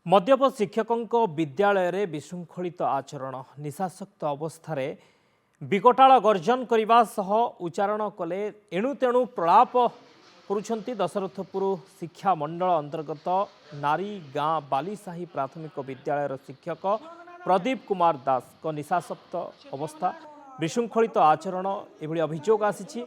मद्यप शिक्षकों विद्यालय रे विशृंखलित आचरण निशासक्त अवस्था विकटाल गर्जन करने सह उच्चारण कले एणु तेणु प्रलाप करुछंती दशरथपुर शिक्षा मंडल अंतर्गत नारी गाँ बालीसाही प्राथमिक विद्यालय शिक्षक प्रदीप कुमार दास को निशासक्त अवस्था विशृंखलित आचरण एभली अभियोग आसी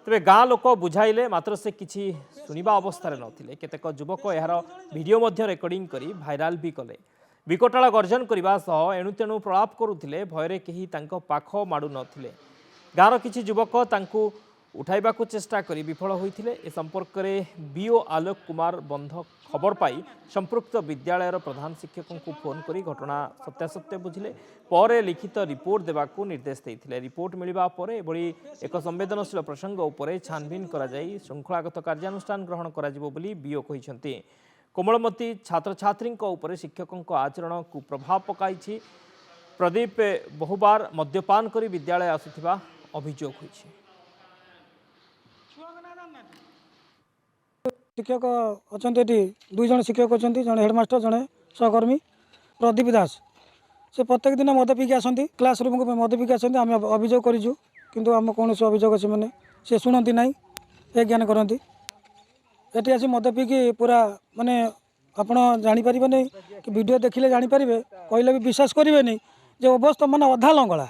तेरे गाँ लोक बुझाइले मात्र से किसी सुनिबा अवस्था नथिले केतेक युवक यार वीडियो मध्य रेकर्डिंग करी भाइराल भी कले विकटाल गर्जन करने सह एणु तेणु प्रलाप करुथिले भयरे केही तांको पाख माडु नथिले गाँर किछि युवक तांकु उठाइबाकु चेष्टा करी विफल होइथिले ए संपर्क में बीओ आलोक कुमार बंध खबर पाई संपृक्त विद्यालय प्रधान शिक्षकों को फोन करी घटना सत्यासत्य बुझिले पर लिखित रिपोर्ट देवाकू निर्देश देइथिले रिपोर्ट मिलिबा परे एभली एक संवेदनशील प्रसंग उपरे छानबीन करा जाई श्रृंखलागत कार्यानुष्ठान ग्रहण कराजिबो बोली बीओ कहिसंती कोमलमती छात्र छात्री उपरे शिक्षकों आचरण को प्रभाव पकाई प्रदीप बहुबार मद्यपान करी विद्यालय आसुथिबा अभियोग होइछि। शिक्षक अच्छा दुई जन शिक्षक अच्छा जन हेडमास्टर जड़े सहकर्मी प्रदीप दास से प्रत्येक दिन मद पीकी आसती क्लासरूम को मद पीकी आसती आम अभियोग करूँ किंतु आम कौन अभियोग से शुणती ना ए ज्ञान करती ये आसी मद पीकी पूरा माने आपण जापर नहीं कि वीडियो देखिले जापर कहले भी विश्वास करेंगे जो अवस्था माने अधा लंगला